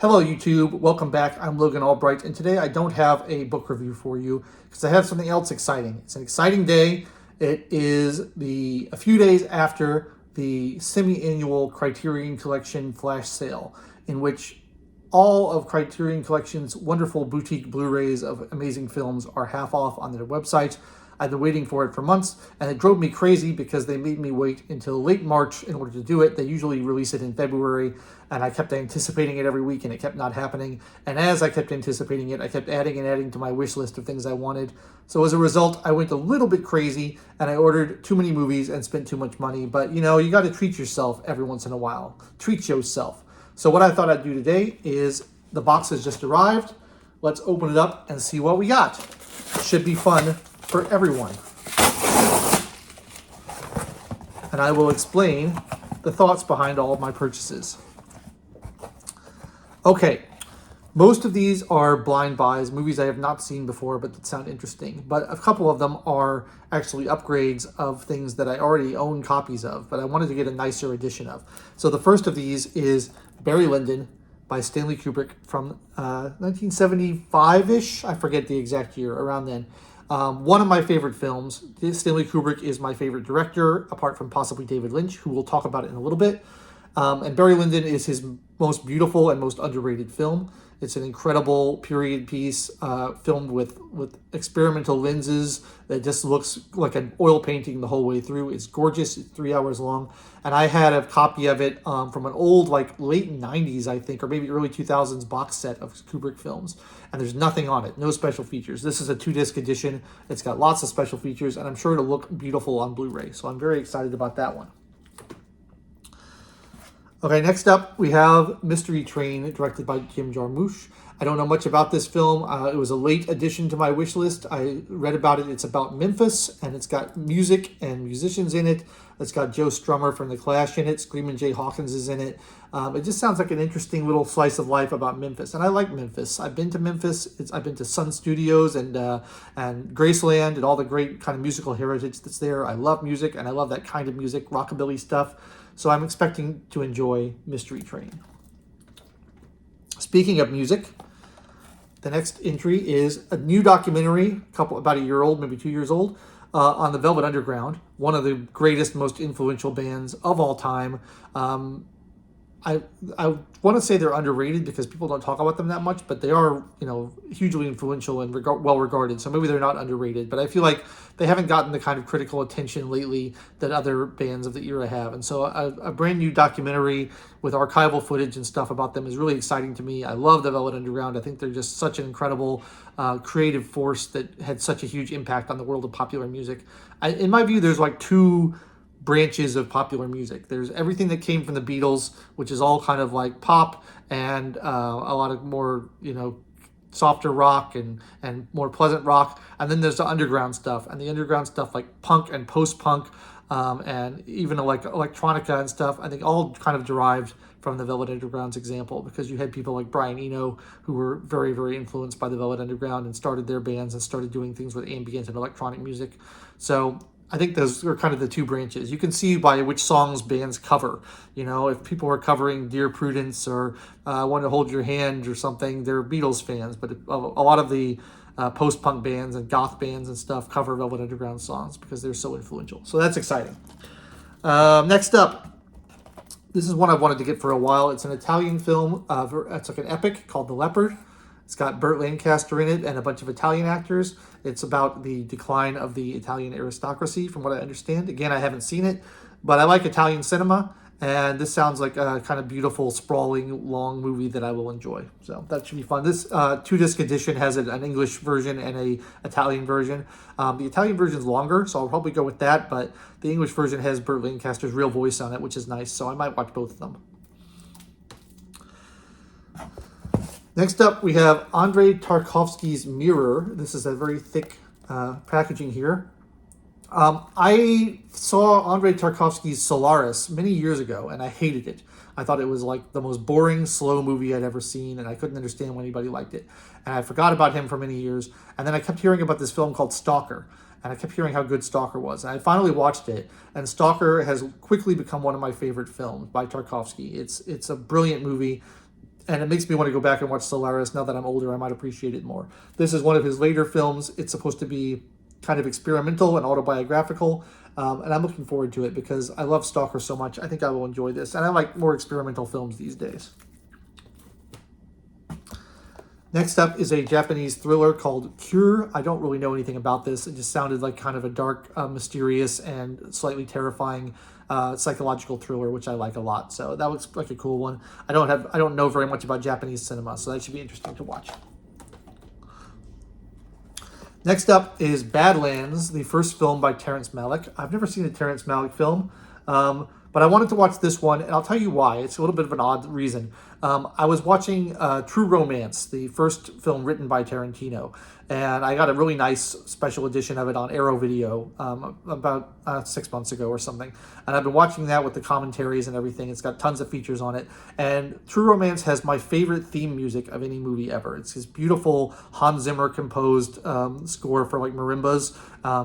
Hello YouTube, welcome back. I'm Logan Albright, and today I don't have a book review for you because I have something else exciting. It's an exciting day. It is a few days after the semi-annual Criterion Collection flash sale, in which all of Criterion Collection's wonderful boutique Blu-rays of amazing films are half off on their website. I've been waiting for it for months, and it drove me crazy because they made me wait until late March in order to do it. They usually release it in February, and I kept anticipating it every week, and it kept not happening. And as I kept anticipating it, I kept adding and adding to my wish list of things I wanted. So as a result, I went a little bit crazy, and I ordered too many movies and spent too much money. But, you know, you got to treat yourself every once in a while. Treat yourself. So what I thought I'd do today is the box has just arrived. Let's open it up and see what we got. Should be fun for everyone. And I will explain the thoughts behind all of my purchases. Okay, most of these are blind buys, movies I have not seen before but that sound interesting. But a couple of them are actually upgrades of things that I already own copies of, but I wanted to get a nicer edition of. So the first of these is Barry Lyndon by Stanley Kubrick from 1975-ish. I forget the exact year, around then. One of my favorite films. Stanley Kubrick is my favorite director, apart from possibly David Lynch, who we'll talk about it in a little bit. And Barry Lyndon is his most beautiful and most underrated film. It's an incredible period piece filmed with experimental lenses that just looks like an oil painting the whole way through. It's gorgeous. It's 3 hours long. And I had a copy of it from an old, like late 90s, I think, or maybe early 2000s box set of Kubrick films. And there's nothing on it, no special features. This is a 2-disc edition. It's got lots of special features, and I'm sure it'll look beautiful on Blu-ray. So I'm very excited about that one. Okay, next up we have Mystery Train, directed by Jim Jarmusch. I don't know much about this film. It was a late addition to my wish list. I read about it. It's about Memphis, and it's got music and musicians in it. It's got Joe Strummer from The Clash in it. Screamin' Jay Hawkins is in it. It just sounds like an interesting little slice of life about Memphis, and I like Memphis. I've been to Memphis. I've been to Sun Studios and Graceland and all the great kind of musical heritage that's there. I love music, and I love that kind of music, rockabilly stuff. So I'm expecting to enjoy Mystery Train. Speaking of music, the next entry is a new documentary, about a year old, maybe 2 years old, on the Velvet Underground, one of the greatest, most influential bands of all time. I want to say they're underrated because people don't talk about them that much, but they are, you know, hugely influential and well regarded. So maybe they're not underrated, but I feel like they haven't gotten the kind of critical attention lately that other bands of the era have. And so a brand new documentary with archival footage and stuff about them is really exciting to me. I love the Velvet Underground. I think they're just such an incredible creative force that had such a huge impact on the world of popular music. In my view, there's like two branches of popular music. There's everything that came from the Beatles, which is all kind of like pop and a lot of more, you know, softer rock and more pleasant rock. And then there's the underground stuff, and the underground stuff like punk and post-punk and even like electronica and stuff, I think all kind of derived from the Velvet Underground's example, because you had people like Brian Eno who were very, very influenced by the Velvet Underground and started their bands and started doing things with ambient and electronic music. So I think those are kind of the two branches. You can see by which songs bands cover. You know, if people are covering Dear Prudence or Want to Hold Your Hand or something, they're Beatles fans. But a lot of the post-punk bands and goth bands and stuff cover Velvet Underground songs because they're so influential. So that's exciting. Next up, this is one I've wanted to get for a while. It's an Italian film. It's like an epic called The Leopard. It's got Burt Lancaster in it and a bunch of Italian actors. It's about the decline of the Italian aristocracy, from what I understand. Again, I haven't seen it, but I like Italian cinema, and this sounds like a kind of beautiful, sprawling, long movie that I will enjoy. So that should be fun. This 2-disc edition has an English version and an Italian version. The Italian version is longer, so I'll probably go with that, but the English version has Burt Lancaster's real voice on it, which is nice, so I might watch both of them. Next up, we have Andrei Tarkovsky's Mirror. This is a very thick packaging here. I saw Andrei Tarkovsky's Solaris many years ago, and I hated it. I thought it was like the most boring, slow movie I'd ever seen, and I couldn't understand why anybody liked it. And I forgot about him for many years, and then I kept hearing about this film called Stalker, and I kept hearing how good Stalker was. And I finally watched it, and Stalker has quickly become one of my favorite films by Tarkovsky. It's a brilliant movie. And it makes me want to go back and watch Solaris. Now that I'm older, I might appreciate it more. This is one of his later films. It's supposed to be kind of experimental and autobiographical. And I'm looking forward to it because I love Stalker so much. I think I will enjoy this. And I like more experimental films these days. Next up is a Japanese thriller called Cure. I don't really know anything about this. It just sounded like kind of a dark, mysterious, and slightly terrifying psychological thriller, which I like a lot. So that looks like a cool one. I don't know very much about Japanese cinema, so that should be interesting to watch. Next up is Badlands, the first film by Terrence Malick. I've never seen a Terrence Malick film, but I wanted to watch this one, and I'll tell you why. It's a little bit of an odd reason. I was watching True Romance, the first film written by Tarantino, and I got a really nice special edition of it on Arrow Video about 6 months ago or something. And I've been watching that with the commentaries and everything. It's got tons of features on it. And True Romance has my favorite theme music of any movie ever. It's his beautiful Hans Zimmer composed score for like marimbas.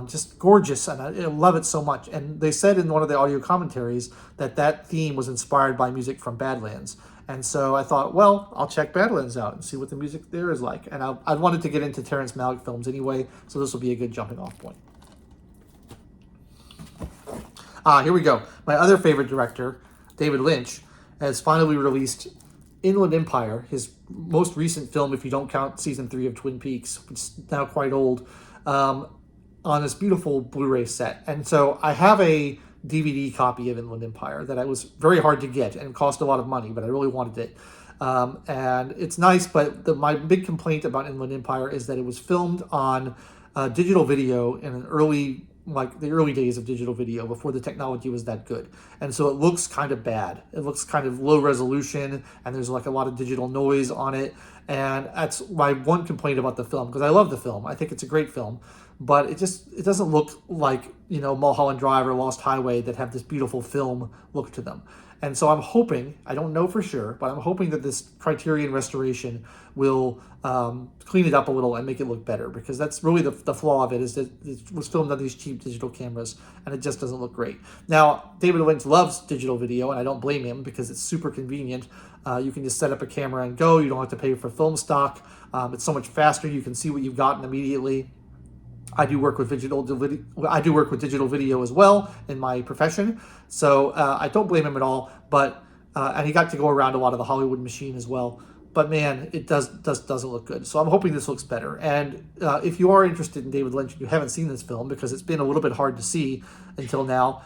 Just gorgeous, and I love it so much. And they said in one of the audio commentaries that theme was inspired by music from Badlands. And so I thought, well, I'll check Badlands out and see what the music there is like. And I wanted to get into Terrence Malick films anyway, so this will be a good jumping off point. Here we go. My other favorite director, David Lynch, has finally released Inland Empire, his most recent film, if you don't count season 3 of Twin Peaks, which is now quite old, on this beautiful Blu-ray set. And so I have a DVD copy of Inland Empire that I was very hard to get and cost a lot of money, but I really wanted it. And it's nice, but my big complaint about Inland Empire is that it was filmed on digital video in the early days of digital video before the technology was that good. And so it looks kind of bad. It looks kind of low resolution, and there's like a lot of digital noise on it. And that's my one complaint about the film, because I love the film. I think it's a great film, but it doesn't look like, Mulholland Drive or Lost Highway that have this beautiful film look to them. And so I'm hoping, I don't know for sure, but I'm hoping that this Criterion restoration will clean it up a little and make it look better, because that's really the flaw of it, is that it was filmed on these cheap digital cameras and it just doesn't look great. Now, David Lynch loves digital video, and I don't blame him, because it's super convenient. You can just set up a camera and go. You don't have to pay for film stock. It's so much faster. You can see what you've gotten immediately. I do work with digital video as well in my profession, so I don't blame him at all. But and he got to go around a lot of the Hollywood machine as well. But man, it doesn't look good. So I'm hoping this looks better. And if you are interested in David Lynch and you haven't seen this film, because it's been a little bit hard to see until now,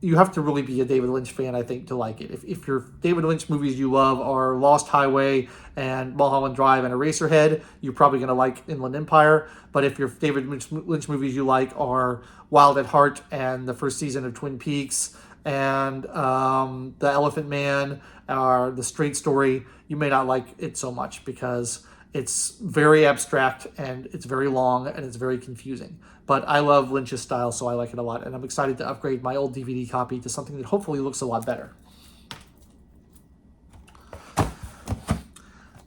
you have to really be a David Lynch fan, I think, to like it. If your David Lynch movies you love are Lost Highway and Mulholland Drive and Eraserhead, you're probably going to like Inland Empire. But if your David Lynch movies you like are Wild at Heart and the first season of Twin Peaks and The Elephant Man or The Straight Story, you may not like it so much, because it's very abstract and it's very long and it's very confusing. But I love Lynch's style, so I like it a lot. And I'm excited to upgrade my old DVD copy to something that hopefully looks a lot better.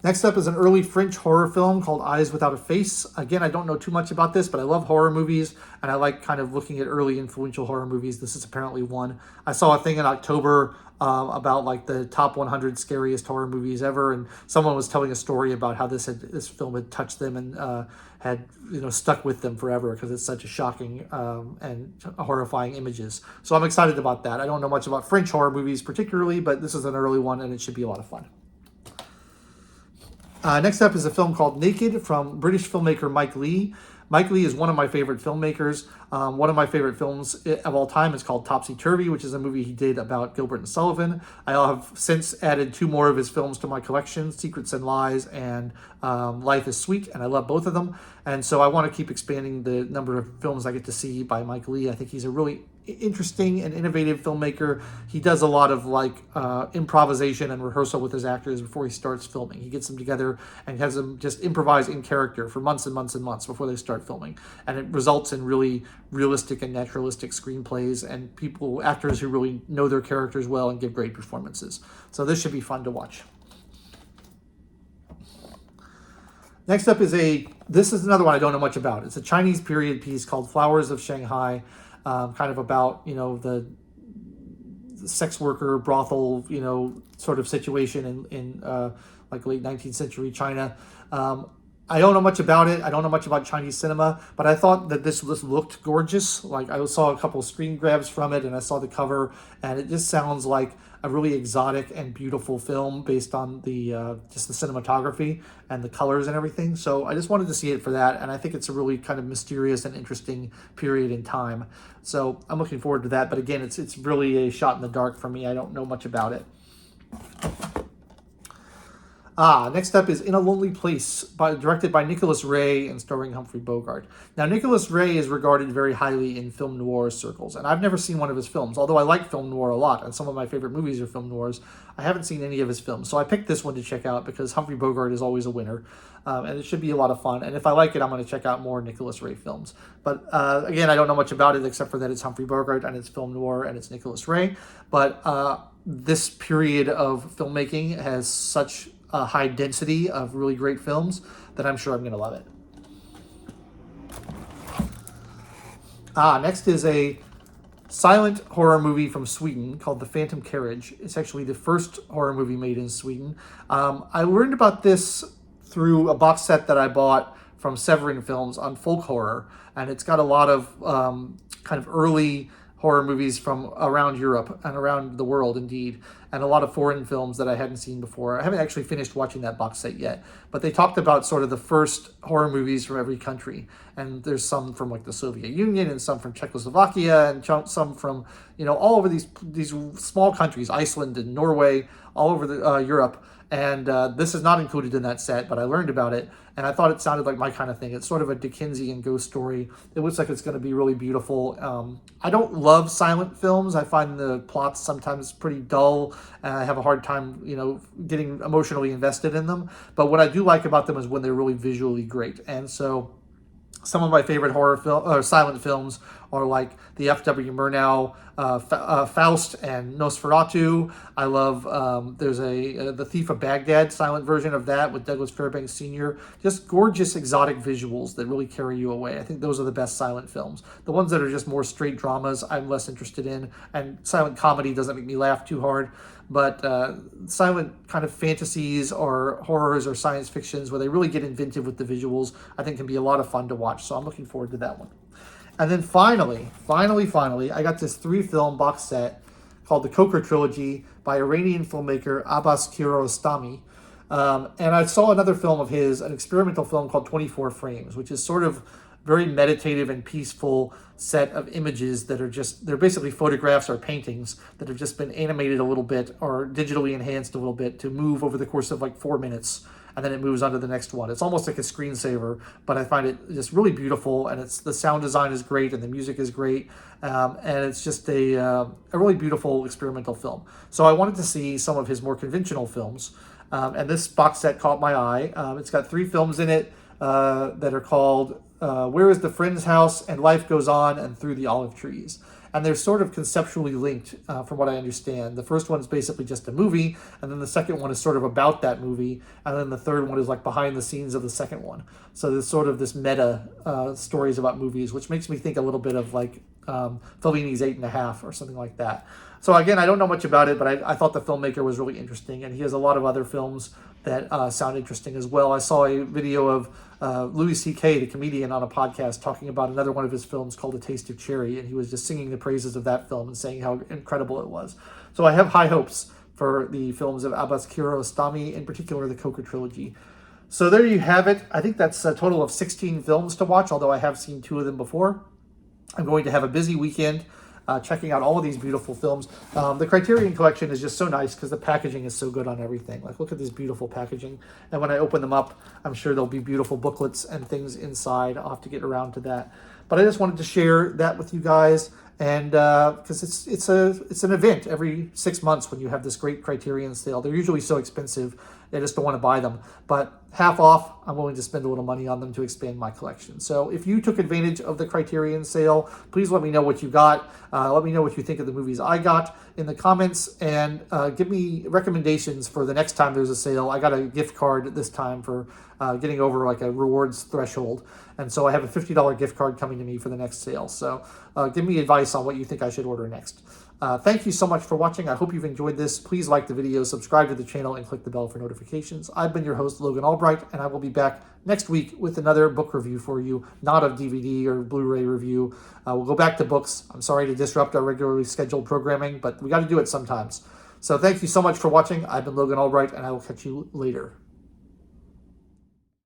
Next up is an early French horror film called Eyes Without a Face. Again, I don't know too much about this, but I love horror movies, and I like kind of looking at early influential horror movies. This is apparently one. I saw a thing in October about like the top 100 scariest horror movies ever, and someone was telling a story about how this film had touched them and had stuck with them forever, because it's such a shocking and horrifying images. So I'm excited about that. I don't know much about French horror movies particularly, but this is an early one, and it should be a lot of fun. Next up is a film called Naked from British filmmaker Mike Leigh. Mike Leigh is one of my favorite filmmakers. One of my favorite films of all time is called Topsy Turvy, which is a movie he did about Gilbert and Sullivan. I have since added 2 more of his films to my collection, Secrets and Lies and Life is Sweet, and I love both of them. And so I want to keep expanding the number of films I get to see by Mike Leigh. I think he's a really interesting and innovative filmmaker. He does a lot of improvisation and rehearsal with his actors before he starts filming. He gets them together and has them just improvise in character for months and months and months before they start filming. And it results in really realistic and naturalistic screenplays and actors who really know their characters well and give great performances. So this should be fun to watch. Next up is this is another one I don't know much about. It's a Chinese period piece called Flowers of Shanghai, kind of about, the sex worker brothel, sort of situation in like late 19th century China. I don't know much about it. I don't know much about Chinese cinema, but I thought that this looked gorgeous. Like I saw a couple screen grabs from it, and I saw the cover, and it just sounds like a really exotic and beautiful film based on the just the cinematography and the colors and everything. So I just wanted to see it for that, and I think it's a really kind of mysterious and interesting period in time. So I'm looking forward to that. But again, it's really a shot in the dark for me. I don't know much about it. Next up is In a Lonely Place, directed by Nicholas Ray and starring Humphrey Bogart. Now, Nicholas Ray is regarded very highly in film noir circles, and I've never seen one of his films, although I like film noir a lot, and some of my favorite movies are film noirs. I haven't seen any of his films, so I picked this one to check out because Humphrey Bogart is always a winner, and it should be a lot of fun, and if I like it, I'm going to check out more Nicholas Ray films. But again, I don't know much about it except for that it's Humphrey Bogart, and it's film noir, and it's Nicholas Ray, but this period of filmmaking has such a high density of really great films that I'm sure I'm going to love it. Next is a silent horror movie from Sweden called The Phantom Carriage. It's actually the first horror movie made in Sweden. I learned about this through a box set that I bought from Severin Films on folk horror, and it's got a lot of kind of early horror movies from around Europe and around the world, indeed, and a lot of foreign films that I hadn't seen before. I haven't actually finished watching that box set yet, but they talked about sort of the first horror movies from every country, and there's some from like the Soviet Union and some from Czechoslovakia and some from all over these small countries, Iceland and Norway, all over Europe. And this is not included in that set, but I learned about it, and I thought it sounded like my kind of thing. It's sort of a Dickensian ghost story. It looks like it's going to be really beautiful. I don't love silent films. I find the plots sometimes pretty dull, and I have a hard time, getting emotionally invested in them. But what I do like about them is when they're really visually great. And so some of my favorite silent films are like the F.W. Murnau, Faust, and Nosferatu. I love, there's The Thief of Baghdad silent version of that with Douglas Fairbanks Sr. Just gorgeous exotic visuals that really carry you away. I think those are the best silent films. The ones that are just more straight dramas, I'm less interested in, and silent comedy doesn't make me laugh too hard. But silent kind of fantasies or horrors or science fictions where they really get inventive with the visuals, I think can be a lot of fun to watch. So I'm looking forward to that one. And then finally, I got this 3-film box set called the Coker Trilogy by Iranian filmmaker Abbas Kiarostami. And I saw another film of his, an experimental film called 24 Frames, which is sort of very meditative and peaceful set of images that are they're basically photographs or paintings that have just been animated a little bit or digitally enhanced a little bit to move over the course of like 4 minutes, and then it moves on to the next one. It's almost like a screensaver, but I find it just really beautiful, and the sound design is great, and the music is great, and it's just a really beautiful experimental film. So I wanted to see some of his more conventional films, and this box set caught my eye. It's got 3 films in it that are called Where is the Friend's House, and Life Goes On, and Through the Olive Trees. And they're sort of conceptually linked from what I understand. The first one is basically just a movie, and then the second one is sort of about that movie, and then the third one is like behind the scenes of the second one. So there's sort of this meta stories about movies, which makes me think a little bit of like Fellini's 8.5 or something like that. So again, I don't know much about it, but I thought the filmmaker was really interesting, and he has a lot of other films that sound interesting as well. I saw a video of Louis C.K., the comedian, on a podcast talking about another one of his films called A Taste of Cherry, and he was just singing the praises of that film and saying how incredible it was. So I have high hopes for the films of Abbas Kiarostami, in particular the Coker Trilogy. So there you have it. I think that's a total of 16 films to watch, although I have seen 2 of them before. I'm going to have a busy weekend checking out all of these beautiful films. The Criterion Collection is just so nice because the packaging is so good on everything. Like, look at this beautiful packaging. And when I open them up, I'm sure there'll be beautiful booklets and things inside. I'll have to get around to that. But I just wanted to share that with you guys. And because it's an event every 6 months when you have this great Criterion sale. They're usually so expensive, I just don't want to buy them. But half off, I'm willing to spend a little money on them to expand my collection. So if you took advantage of the Criterion sale, please let me know what you got. Let me know what you think of the movies I got in the comments, and give me recommendations for the next time there's a sale. I got a gift card this time for getting over like a rewards threshold. And so I have a $50 gift card coming to me for the next sale. So give me advice on what you think I should order next. Thank you so much for watching. I hope you've enjoyed this. Please like the video, subscribe to the channel, and click the bell for notifications. I've been your host, Logan Albright, and I will be back next week with another book review for you, not a DVD or Blu-ray review. We'll go back to books. I'm sorry to disrupt our regularly scheduled programming, but we got to do it sometimes. So thank you so much for watching. I've been Logan Albright, and I will catch you later.